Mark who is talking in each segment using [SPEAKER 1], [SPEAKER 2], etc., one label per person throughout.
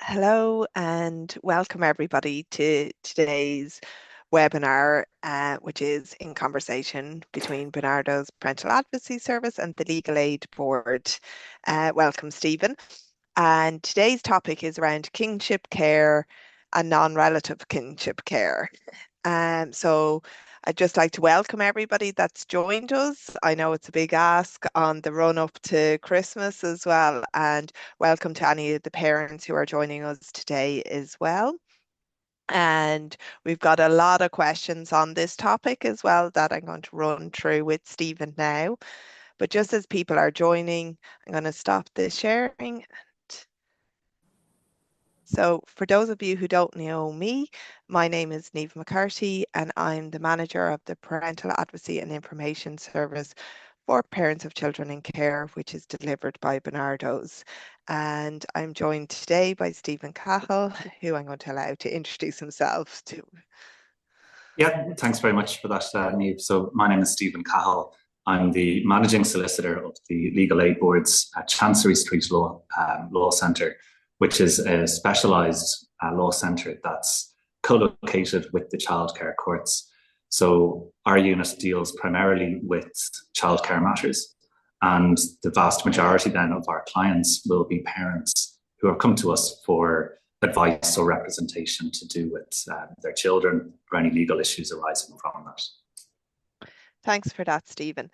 [SPEAKER 1] Hello and welcome everybody to today's webinar, which is in conversation between Barnardos Parental Advocacy Service and the Legal Aid Board. Welcome, Stephen. And today's topic is around kinship care and non-relative kinship care. So I'd just like to welcome everybody that's joined us. I know it's a big ask on the run up to Christmas as well, and welcome to any of the parents who are joining us today as well. And we've got a lot of questions on this topic as well that I'm going to run through with Stephen now. But just as people are joining, I'm going to stop the sharing. So for those of you who don't know me, my name is Niamh McCarthy and I'm the manager of the Parental Advocacy and Information Service for parents of children in care, which is delivered by Barnardos. And I'm joined today by Stephen Cahill, who I'm going to allow to introduce himself to.
[SPEAKER 2] Yeah, thanks very much for that, Niamh. So my name is Stephen Cahill. I'm the managing solicitor of the Legal Aid Board's Chancery Street Law Centre, which is a specialised law centre that's co-located with the childcare courts. So our unit deals primarily with childcare matters, and the vast majority then of our clients will be parents who have come to us for advice or representation to do with their children or any legal issues arising from that.
[SPEAKER 1] Thanks for that, Stephen.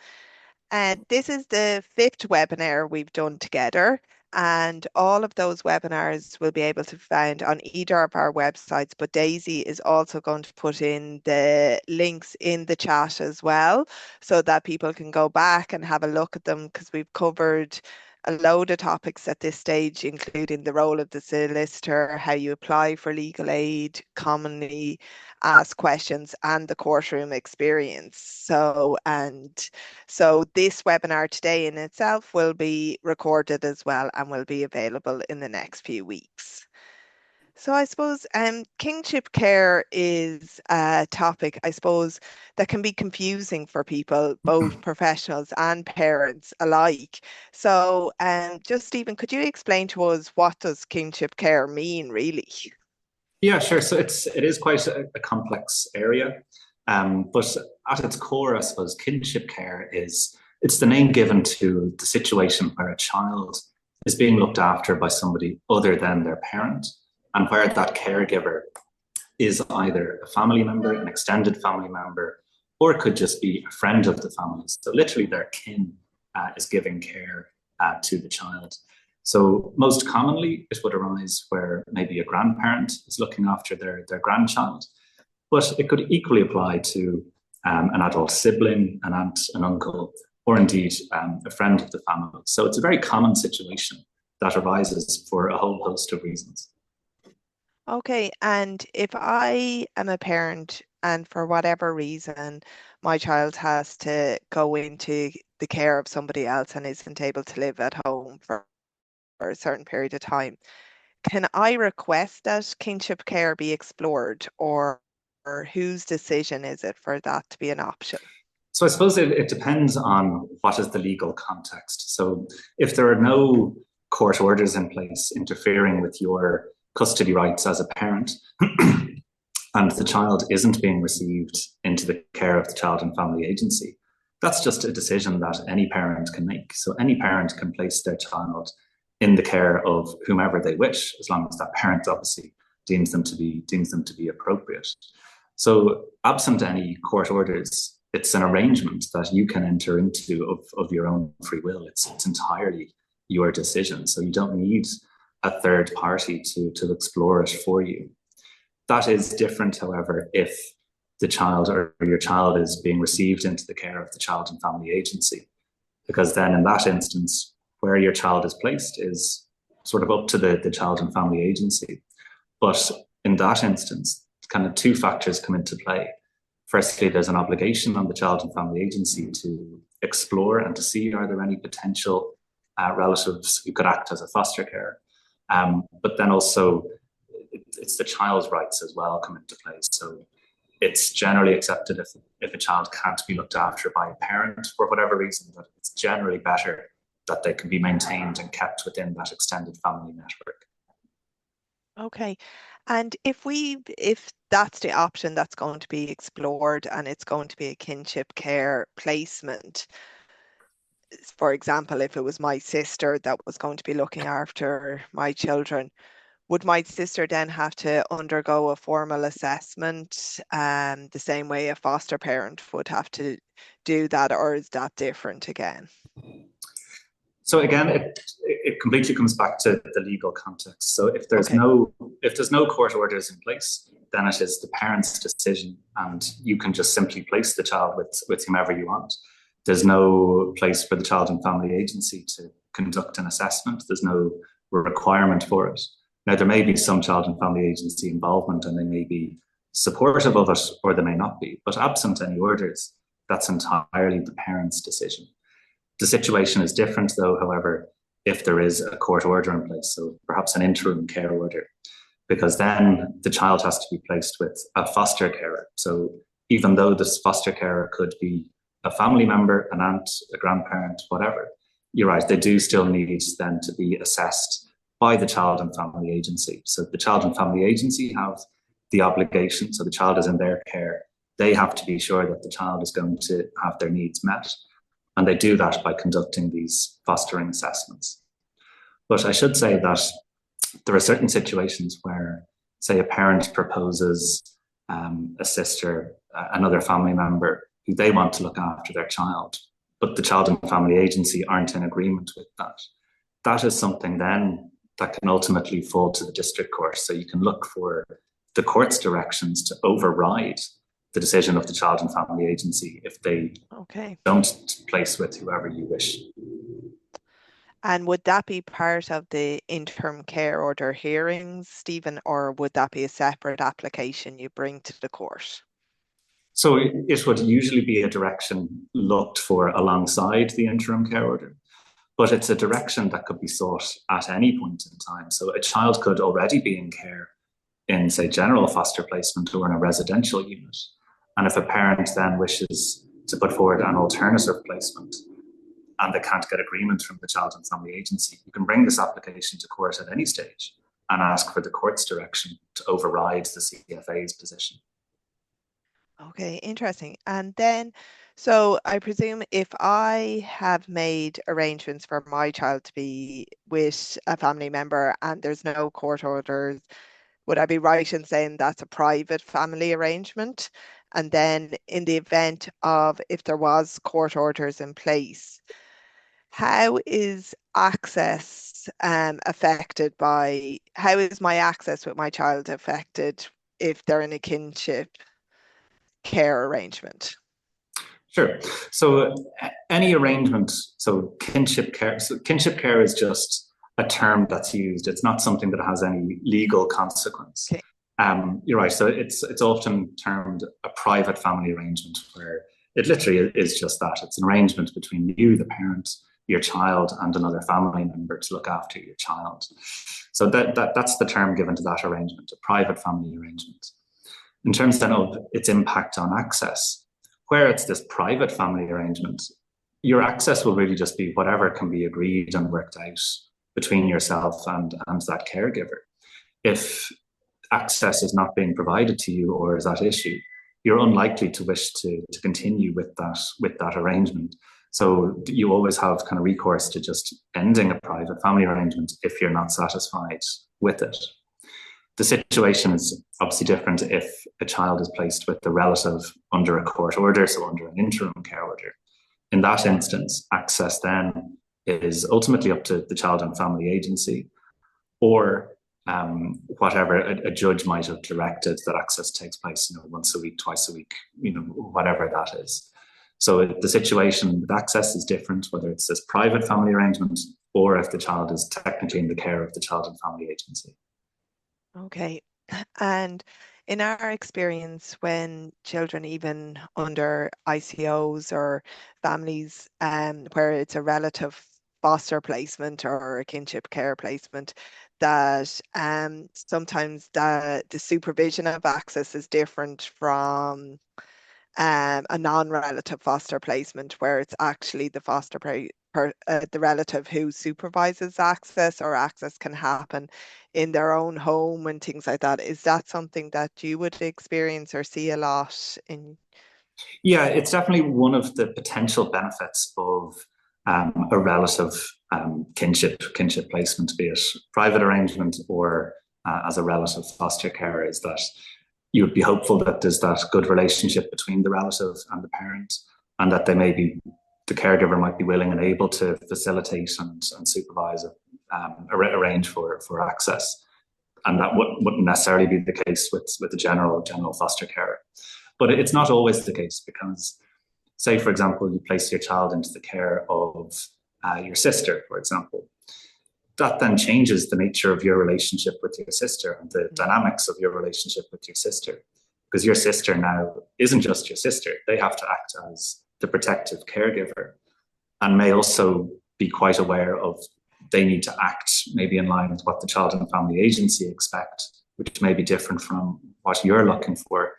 [SPEAKER 1] This is the 5th webinar we've done together, and all of those webinars will be able to be found on either of our websites, but Daisy is also going to put in the links in the chat as well, so that people can go back and have a look at them, because we've covered a load of topics at this stage, including the role of the solicitor, how you apply for legal aid, commonly asked questions, and the courtroom experience. So this webinar today in itself will be recorded as well and will be available in the next few weeks. So I suppose kinship care is a topic, I suppose, that can be confusing for people, both professionals and parents alike. So just Stephen, could you explain to us, what does kinship care mean really?
[SPEAKER 2] Yeah, sure. So it is quite a complex area, but at its core, I suppose, kinship care it's the name given to the situation where a child is being looked after by somebody other than their parent, and where that caregiver is either a family member, an extended family member, or it could just be a friend of the family. So literally their kin is giving care to the child. So most commonly it would arise where maybe a grandparent is looking after their grandchild, but it could equally apply to an adult sibling, an aunt, an uncle, or indeed a friend of the family. So it's a very common situation that arises for a whole host of reasons.
[SPEAKER 1] Okay, and if I am a parent and for whatever reason my child has to go into the care of somebody else and isn't able to live at home for a certain period of time, can I request that kinship care be explored, or whose decision is it for that to be an option?
[SPEAKER 2] So I suppose it depends on what is the legal context. So if there are no court orders in place interfering with your custody rights as a parent, and the child isn't being received into the care of the Child and Family Agency, that's just a decision that any parent can make. So any parent can place their child in the care of whomever they wish, as long as that parent obviously deems them to be appropriate. So absent any court orders, it's an arrangement that you can enter into of your own free will. It's entirely your decision. So you don't need a third party to explore it for you. That is different, however, if the child or your child is being received into the care of the Child and Family Agency, because then in that instance, where your child is placed is sort of up to the Child and Family Agency. But in that instance, kind of two factors come into play. Firstly, there's an obligation on the Child and Family Agency to explore and to see, are there any potential relatives who could act as a foster care. But then also it's the child's rights as well come into place. So it's generally accepted if a child can't be looked after by a parent for whatever reason, that it's generally better that they can be maintained and kept within that extended family network.
[SPEAKER 1] Okay. And if that's the option that's going to be explored and it's going to be a kinship care placement, for example, if it was my sister that was going to be looking after my children, would my sister then have to undergo a formal assessment, the same way a foster parent would have to do that, or is that different again?
[SPEAKER 2] So again, it completely comes back to the legal context. So
[SPEAKER 1] Okay.
[SPEAKER 2] if there's no court orders in place, then it is the parent's decision, and you can just simply place the child with whomever you want. There's no place for the Child and Family Agency to conduct an assessment. There's no requirement for it. Now, there may be some Child and Family Agency involvement, and they may be supportive of it, or they may not be. But absent any orders, that's entirely the parent's decision. The situation is different, though, however, if there is a court order in place, so perhaps an interim care order, because then the child has to be placed with a foster carer. So even though this foster carer could be a family member, an aunt, a grandparent, whatever, you're right, they do still need then to be assessed by the Child and Family Agency. So the Child and Family Agency have the obligation, so the child is in their care. They have to be sure that the child is going to have their needs met. And they do that by conducting these fostering assessments. But I should say that there are certain situations where, say, a parent proposes a sister, another family member who they want to look after their child, but the Child and Family Agency aren't in agreement with that. That is something then that can ultimately fall to the district court. So you can look for the court's directions to override the decision of the Child and Family Agency if they
[SPEAKER 1] Okay.
[SPEAKER 2] don't place with whoever you wish.
[SPEAKER 1] And would that be part of the interim care order hearings, Stephen, or would that be a separate application you bring to the court?
[SPEAKER 2] So it would usually be a direction looked for alongside the interim care order, but it's a direction that could be sought at any point in time. So a child could already be in care in, say, general foster placement or in a residential unit. And if a parent then wishes to put forward an alternative placement and they can't get agreement from the Child and Family Agency, you can bring this application to court at any stage and ask for the court's direction to override the CFA's position.
[SPEAKER 1] Okay, interesting. And then, so I presume if I have made arrangements for my child to be with a family member and there's no court orders, would I be right in saying that's a private family arrangement? And then in the event of if there was court orders in place, how is access affected by, how is my access with my child affected if they're in a kinship care arrangement?
[SPEAKER 2] Sure. So any arrangement, so kinship care is just a term that's used. It's not something that has any legal consequence.
[SPEAKER 1] Okay.
[SPEAKER 2] You're right. So it's often termed a private family arrangement, where it literally is just that. It's an arrangement between you, the parent, your child, and another family member to look after your child. So that's the term given to that arrangement, a private family arrangement. In terms then of its impact on access, where it's this private family arrangement, your access will really just be whatever can be agreed and worked out between yourself and that caregiver. If access is not being provided to you or is at issue, you're unlikely to wish to continue with that arrangement. So you always have kind of recourse to just ending a private family arrangement if you're not satisfied with it. The situation is obviously different if a child is placed with a relative under a court order, so under an interim care order. In that instance, access then is ultimately up to the Child and Family Agency, or whatever a judge might have directed that access takes place, once a week, twice a week, whatever that is. So the situation with access is different, whether it's this private family arrangement or if the child is technically in the care of the Child and Family Agency.
[SPEAKER 1] Okay. And in our experience, when children, even under ICOs or families where it's a relative foster placement or a kinship care placement, that sometimes the supervision of access is different from a non-relative foster placement where it's actually the the relative who supervises access, or access can happen in their own home and things like that. Is that something that you would experience or see a lot in?
[SPEAKER 2] Yeah, it's definitely one of the potential benefits of a relative kinship placement, be it private arrangement or as a relative foster care, is that you would be hopeful that there's that good relationship between the relative and the parent, and that the caregiver might be willing and able to facilitate and supervise, arrange for access. And that wouldn't necessarily be the case with the general foster carer. But it's not always the case, because, say, for example, you place your child into the care of your sister, for example. That then changes the nature of your relationship with your sister and the dynamics of your relationship with your sister. Because your sister now isn't just your sister. They have to act as the protective caregiver, and may also be quite aware of they need to act maybe in line with what the Child and Family Agency expect, which may be different from what you're looking for.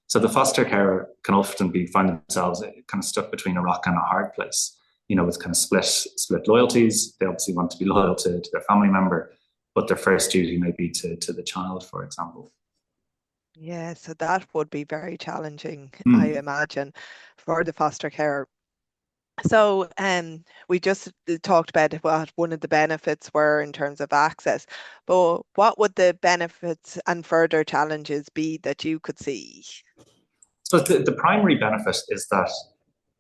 [SPEAKER 2] So the foster carer can often find themselves kind of stuck between a rock and a hard place, with kind of split loyalties. They obviously want to be loyal to their family member, but their first duty may be to the child, for example.
[SPEAKER 1] Yeah, so that would be very challenging, I imagine, for the foster carer. So we just talked about what one of the benefits were in terms of access, but what would the benefits and further challenges be that you could see?
[SPEAKER 2] So the primary benefit is that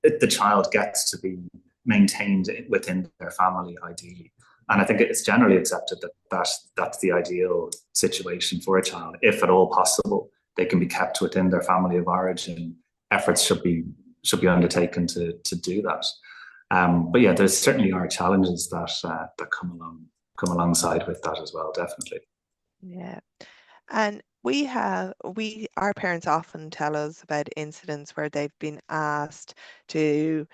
[SPEAKER 2] the child gets to be maintained within their family, ideally. And I think it's generally accepted that that's the ideal situation for a child. If at all possible, they can be kept within their family of origin. Efforts should be undertaken to do that. But yeah, there certainly are challenges that come alongside with that as well, definitely.
[SPEAKER 1] Yeah. And our parents often tell us about incidents where they've been asked to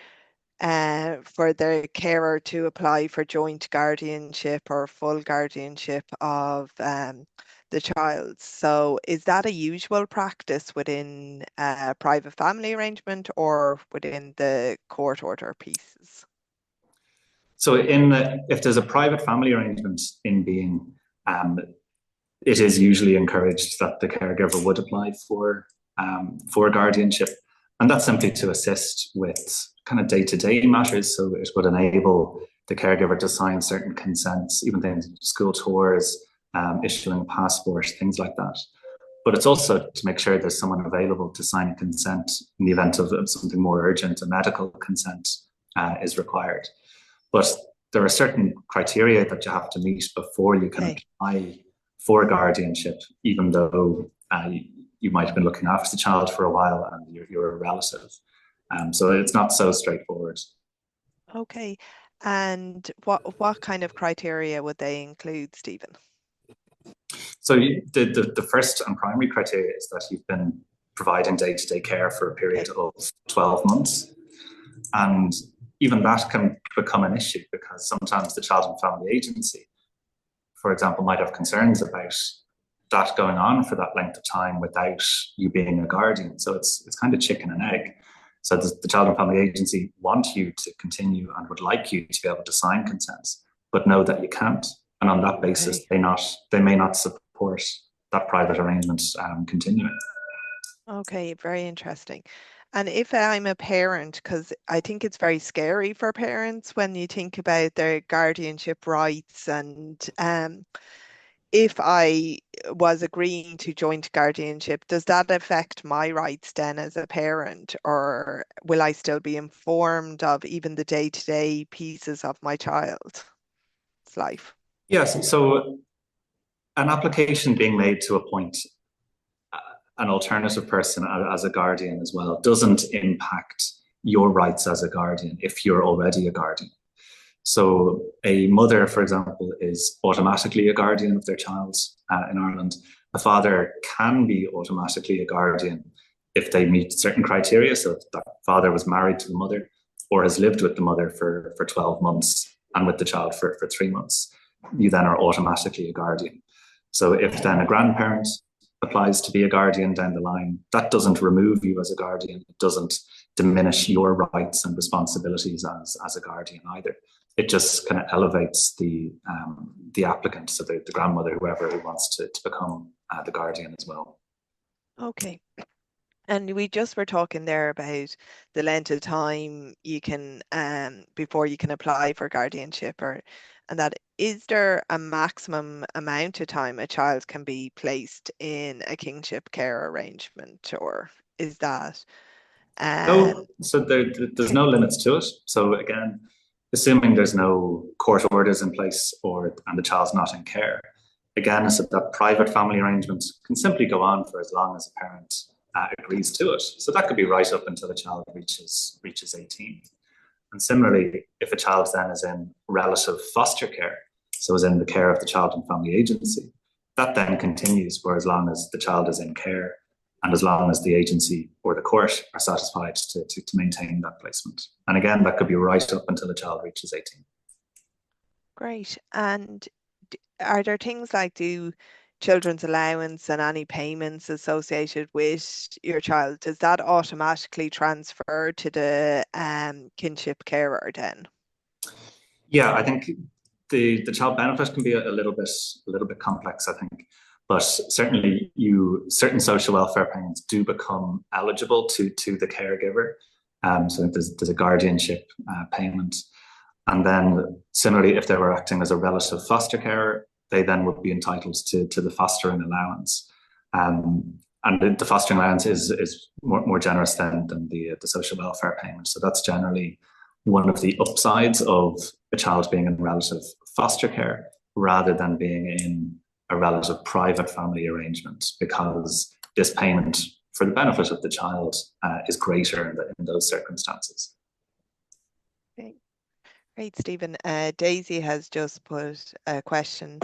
[SPEAKER 1] for their carer to apply for joint guardianship or full guardianship of the child. So is that a usual practice within a private family arrangement or within the court order pieces?
[SPEAKER 2] So if there's a private family arrangement in being, it is usually encouraged that the caregiver would apply for guardianship, and that's simply to assist with kind of day-to-day matters. So it would enable the caregiver to sign certain consents, even things school tours, issuing a passport, things like that. But it's also to make sure there's someone available to sign a consent in the event of something more urgent. A medical consent is required. But there are certain criteria that you have to meet before you can apply for guardianship, even though you might have been looking after the child for a while and you're a relative. So it's not so straightforward.
[SPEAKER 1] Okay. And what kind of criteria would they include, Stephen?
[SPEAKER 2] So the first and primary criteria is that you've been providing day-to-day care for a period of 12 months. And even that can become an issue, because sometimes the Child and Family Agency, for example, might have concerns about that going on for that length of time without you being a guardian. So it's kind of chicken and egg. So the Child and Family Agency want you to continue and would like you to be able to sign consents, but know that you can't. And on that basis, they may not support that private arrangement continuing.
[SPEAKER 1] Okay, very interesting. And if I'm a parent, because I think it's very scary for parents when you think about their guardianship rights, and if I was agreeing to joint guardianship, does that affect my rights then as a parent, or will I still be informed of even the day-to-day pieces of my child's life?
[SPEAKER 2] Yes, so an application being made to appoint an alternative person as a guardian as well doesn't impact your rights as a guardian if you're already a guardian. So a mother, for example, is automatically a guardian of their child in Ireland. A father can be automatically a guardian if they meet certain criteria. So if that father was married to the mother or has lived with the mother for 12 months and with the child for 3 months, you then are automatically a guardian. So if then a grandparent applies to be a guardian down the line, that doesn't remove you as a guardian. It doesn't diminish your rights and responsibilities as a guardian either. It just kind of elevates the applicant, so the grandmother, whoever wants to become the guardian as well.
[SPEAKER 1] Okay. And we just were talking there about the length of time you can before you can apply for guardianship, and that is there a maximum amount of time a child can be placed in a kinship care arrangement, or is that
[SPEAKER 2] No, so there's no limits to it. So again, assuming there's no court orders in place and the child's not in care, again, so that private family arrangement can simply go on for as long as a parent agrees to it. So that could be right up until the child reaches 18. And similarly, if a child then is in relative foster care, so is in the care of the Child and Family Agency, that then continues for as long as the child is in care and as long as the agency or the court are satisfied to maintain that placement. And again, that could be right up until the child reaches 18.
[SPEAKER 1] Great. And are there things like children's allowance and any payments associated with your child, does that automatically transfer to the kinship carer then?
[SPEAKER 2] Yeah, I think the child benefit can be a little bit complex, I think. But certainly certain social welfare payments do become eligible to the caregiver. So there's a guardianship payment. And then similarly, if they were acting as a relative foster carer, they then would be entitled to the fostering allowance. And the fostering allowance is more generous than the social welfare payment. So that's generally one of the upsides of a child being in relative foster care rather than being in a relative private family arrangement, because this payment for the benefit of the child is greater in those circumstances.
[SPEAKER 1] Okay. Great, Stephen. Daisy has just put a question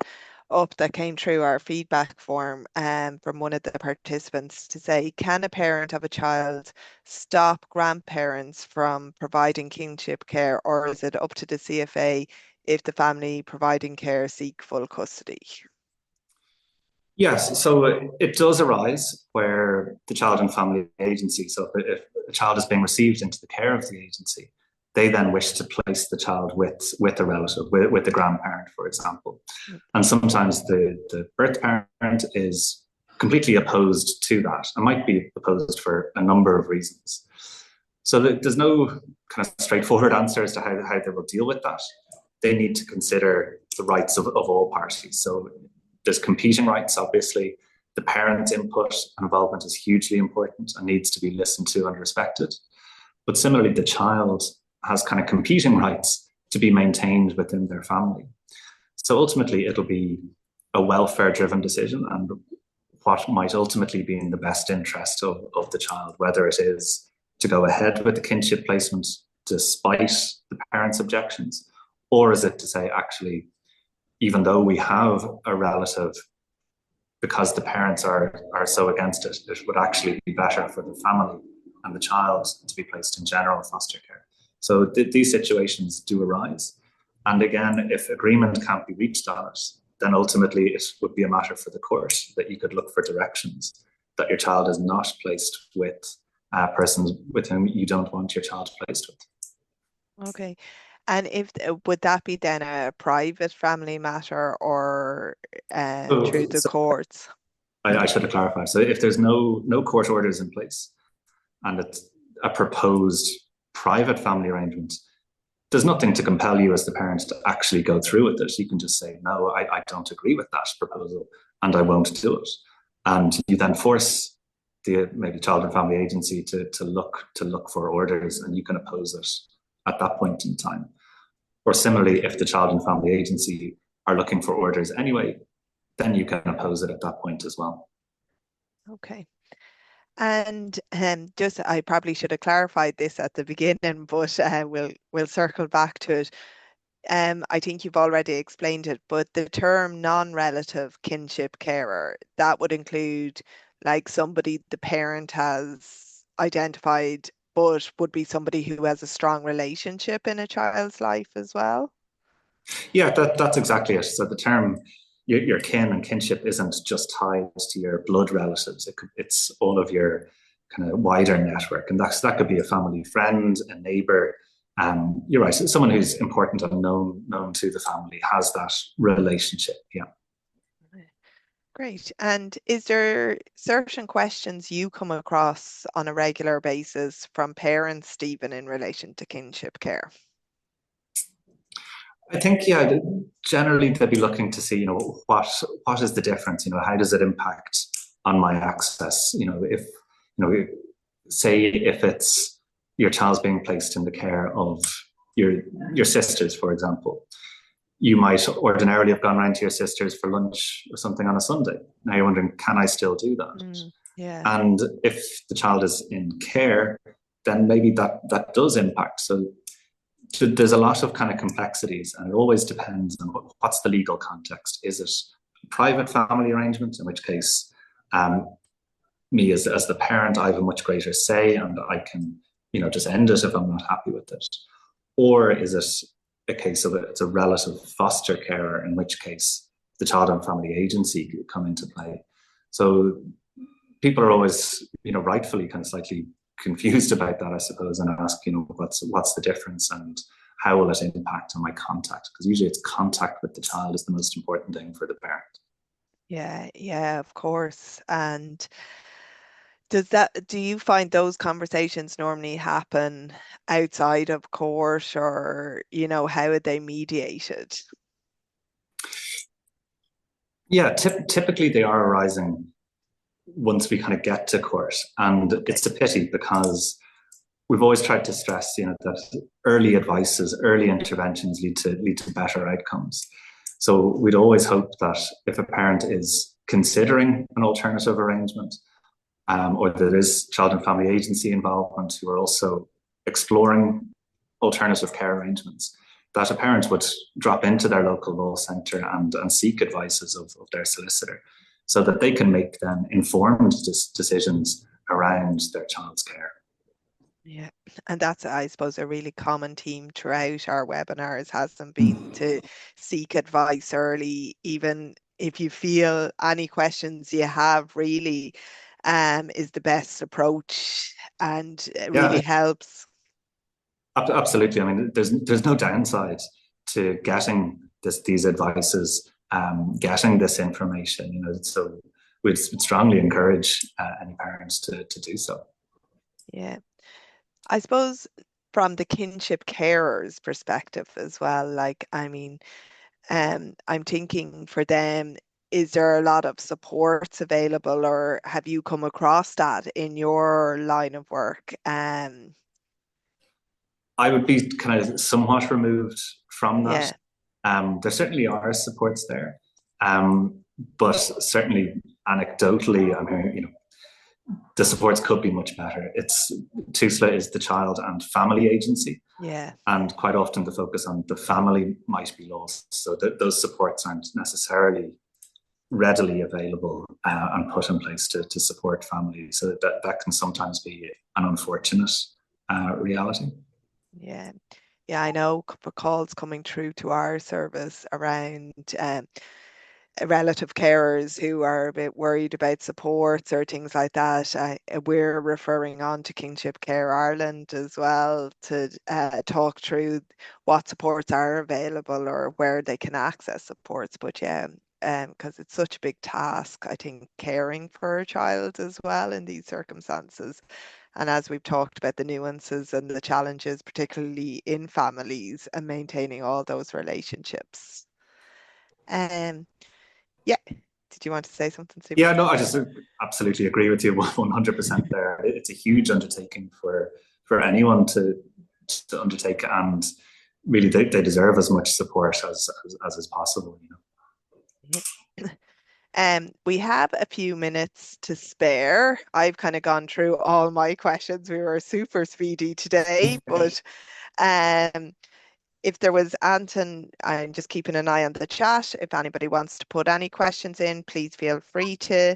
[SPEAKER 1] up that came through our feedback form from one of the participants to say, can a parent of a child stop grandparents from providing kinship care, or is it up to the CFA if the family providing care seek full custody?
[SPEAKER 2] Yes, so it does arise where the Child and Family Agency, so if a child is being received into the care of the agency, they then wish to place the child with a relative, with the grandparent, for example. And sometimes the birth parent is completely opposed to that and might be opposed for a number of reasons. So there's no kind of straightforward answer as to how they will deal with that. They need to consider the rights of all parties. So there's competing rights, obviously. The parent's input and involvement is hugely important and needs to be listened to and respected. But similarly, the child has kind of competing rights to be maintained within their family. So ultimately, it'll be a welfare-driven decision and what might ultimately be in the best interest of the child, whether it is to go ahead with the kinship placement despite the parent's objections, or is it to say, actually, even though we have a relative, because the parents are so against it, it would actually be better for the family and the child to be placed in general foster care. So these situations do arise. And again, if agreement can't be reached on it, then ultimately it would be a matter for the court that you could look for directions that your child is not placed with persons with whom you don't want your child placed with.
[SPEAKER 1] Okay. And would that be then a private family matter or through the courts?
[SPEAKER 2] I should have clarified. So if there's no court orders in place and it's a proposed private family arrangement, there's nothing to compel you as the parent to actually go through with it. You can just say, no, I don't agree with that proposal and I won't do it. And you then force the maybe Child and Family Agency to look for orders, and you can oppose it at that point in time. Or similarly, if the Child and Family Agency are looking for orders anyway, then you can oppose it at that point as well.
[SPEAKER 1] Okay. And just, I probably should have clarified this at the beginning, but we'll circle back to it. I think you've already explained it, but the term non-relative kinship carer, that would include like somebody the parent has identified, but would be somebody who has a strong relationship in a child's life as well?
[SPEAKER 2] Yeah, that's exactly it. So the term your kin and kinship isn't just tied to your blood relatives. It's all of your kind of wider network, and that could be a family friend, a neighbor. You're right. Someone who's important and known to the family has that relationship. Yeah.
[SPEAKER 1] Great. And is there certain questions you come across on a regular basis from parents, Stephen, in relation to kinship care?
[SPEAKER 2] I think, yeah, generally they'd be looking to see, what is the difference? How does it impact on my access? If, say if it's your child's being placed in the care of your sisters, for example, you might ordinarily have gone round to your sisters for lunch or something on a Sunday. Now you're wondering, can I still do that?
[SPEAKER 1] Yeah.
[SPEAKER 2] And if the child is in care, then maybe that does impact. So there's a lot of kind of complexities, and it always depends on what's the legal context. Is it a private family arrangement, in which case me as the parent, I have a much greater say and I can, just end it if I'm not happy with it? Or is it a case of it's a relative foster carer, in which case the Child and Family Agency could come into play? So people are always, rightfully kind of slightly confused about that, I suppose, and ask, what's the difference and how will it impact on my contact? Because usually it's contact with the child is the most important thing for the parent.
[SPEAKER 1] Yeah, of course. And do you find those conversations normally happen outside of court, or, how are they mediated?
[SPEAKER 2] Yeah, typically they are arising once we kind of get to court, and it's a pity because we've always tried to stress, that early advices, early interventions lead to better outcomes. So we'd always hope that if a parent is considering an alternative arrangement, or there is Child and Family Agency involvement who are also exploring alternative care arrangements, that a parent would drop into their local law centre and seek advices of their solicitor, so that they can make then informed decisions around their child's care.
[SPEAKER 1] Yeah, and that's, I suppose, a really common theme throughout our webinars, hasn't been to seek advice early, even if you feel any questions you have really is the best approach, and it really helps.
[SPEAKER 2] Absolutely. I mean, there's no downside to getting these advices, getting this information. So we'd strongly encourage any parents to do so.
[SPEAKER 1] Yeah, I suppose from the kinship carers perspective as well, I'm thinking for them, is there a lot of supports available, or have you come across that in your line of work?
[SPEAKER 2] I would be kind of somewhat removed from that.
[SPEAKER 1] Yeah.
[SPEAKER 2] There certainly are supports there, but certainly anecdotally, I'm hearing, the supports could be much better. TUSLA is the Child and Family Agency.
[SPEAKER 1] Yeah.
[SPEAKER 2] And quite often the focus on the family might be lost. So those supports aren't necessarily readily available and put in place to support families. So that can sometimes be an unfortunate reality.
[SPEAKER 1] Yeah. Yeah, I know calls coming through to our service around relative carers who are a bit worried about supports or things like that. We're referring on to Kinship Care Ireland as well to talk through what supports are available or where they can access supports. But yeah, because it's such a big task, I think, caring for a child as well in these circumstances. And as we've talked about the nuances and the challenges, particularly in families and maintaining all those relationships. Um, yeah. Did you want to say something, Stephen?
[SPEAKER 2] Yeah, no, I just absolutely agree with you 100% there. It's a huge undertaking for anyone to undertake, and really they deserve as much support as is possible.
[SPEAKER 1] We have a few minutes to spare. I've kind of gone through all my questions. We were super speedy today, but if there was Anton, I'm just keeping an eye on the chat. If anybody wants to put any questions in, please feel free to.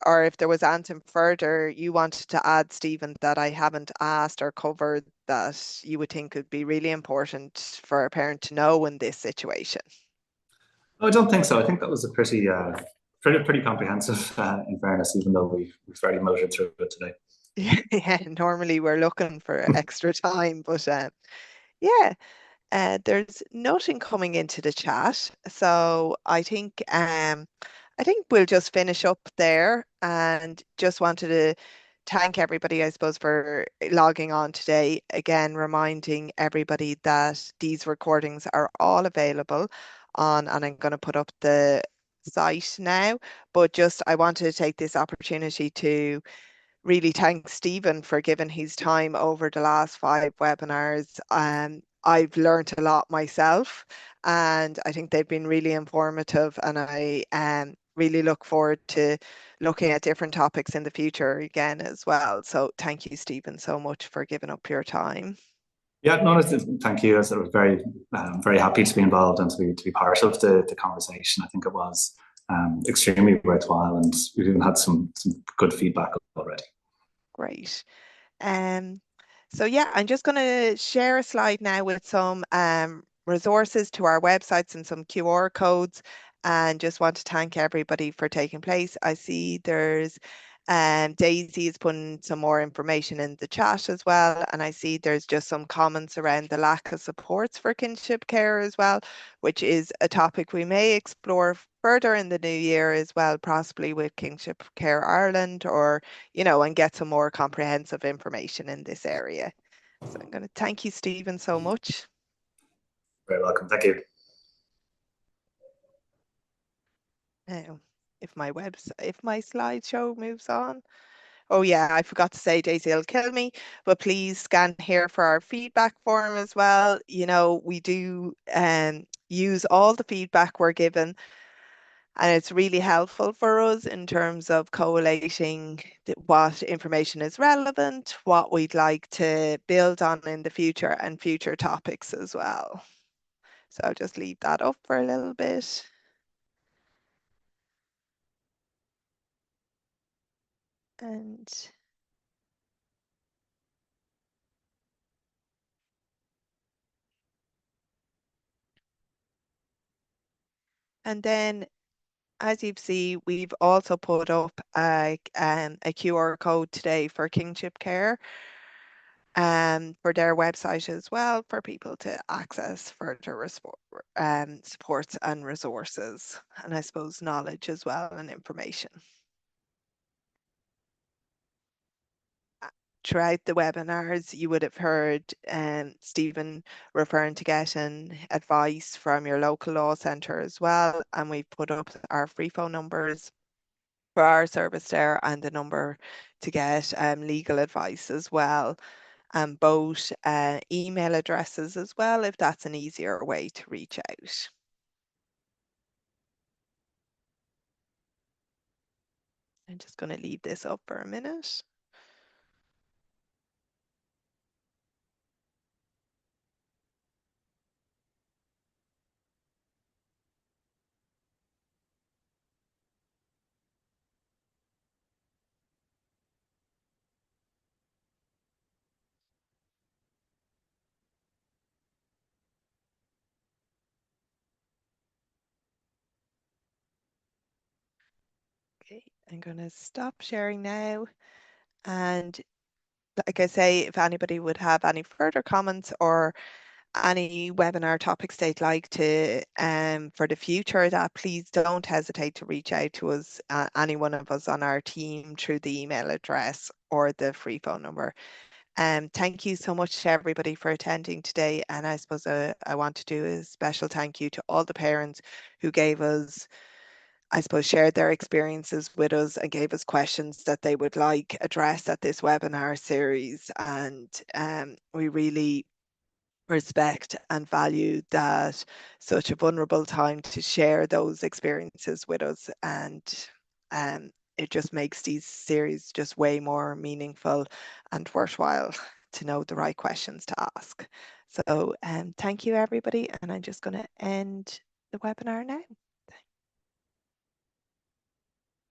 [SPEAKER 1] Or if there was anything further you wanted to add, Stephen, that I haven't asked or covered that you would think would be really important for a parent to know in this situation.
[SPEAKER 2] No, I don't think so. I think that was a pretty comprehensive, in fairness, even though we've very motored through it today.
[SPEAKER 1] Yeah, normally we're looking for extra time, but yeah, there's nothing coming into the chat, so I think we'll just finish up there, and just wanted to thank everybody, I suppose, for logging on today. Again, reminding everybody that these recordings are all available on, and I'm going to put up the site now. But just I wanted to take this opportunity to really thank Stephen for giving his time over the last 5 webinars. I've learned a lot myself, and I think they've been really informative, and I really look forward to looking at different topics in the future again as well. So thank you, Stephen, so much for giving up your time.
[SPEAKER 2] Yeah, no, thank you. I was very happy to be involved and to be part of the conversation. I think it was extremely worthwhile, and we've even had some good feedback already.
[SPEAKER 1] Great. Um, so yeah, I'm just going to share a slide now with some resources to our websites and some QR codes, and just want to thank everybody for taking place. I see there's Daisy is putting some more information in the chat as well, and I see there's just some comments around the lack of supports for kinship care as well, which is a topic we may explore further in the new year as well, possibly with Kinship Care Ireland, or and get some more comprehensive information in this area. So I'm going to thank you, Stephen, so much.
[SPEAKER 2] Very welcome. Thank you.
[SPEAKER 1] Now, if my slideshow moves on. Oh yeah, I forgot to say, Daisy will kill me, but please scan here for our feedback form as well. We do use all the feedback we're given, and it's really helpful for us in terms of collating what information is relevant, what we'd like to build on in the future, and future topics as well. So I'll just leave that up for a little bit. And then, as you see, we've also put up a QR code today for Kinship Care, for their website as well, for people to access further supports and resources, and I suppose knowledge as well and information. Throughout the webinars, you would have heard Stephen referring to getting advice from your local law centre as well, and we've put up our free phone numbers for our service there, and the number to get legal advice as well, and both email addresses as well, if that's an easier way to reach out. I'm just going to leave this up for a minute. Okay, I'm going to stop sharing now. And like I say, if anybody would have any further comments or any webinar topics they'd like to for the future, that please don't hesitate to reach out to us, any one of us on our team, through the email address or the free phone number. Thank you so much to everybody for attending today, and I suppose I want to do a special thank you to all the parents who gave us, I suppose, shared their experiences with us and gave us questions that they would like addressed at this webinar series. And we really respect and value that such a vulnerable time to share those experiences with us. And it just makes these series just way more meaningful and worthwhile to know the right questions to ask. So thank you, everybody. And I'm just going to end the webinar now.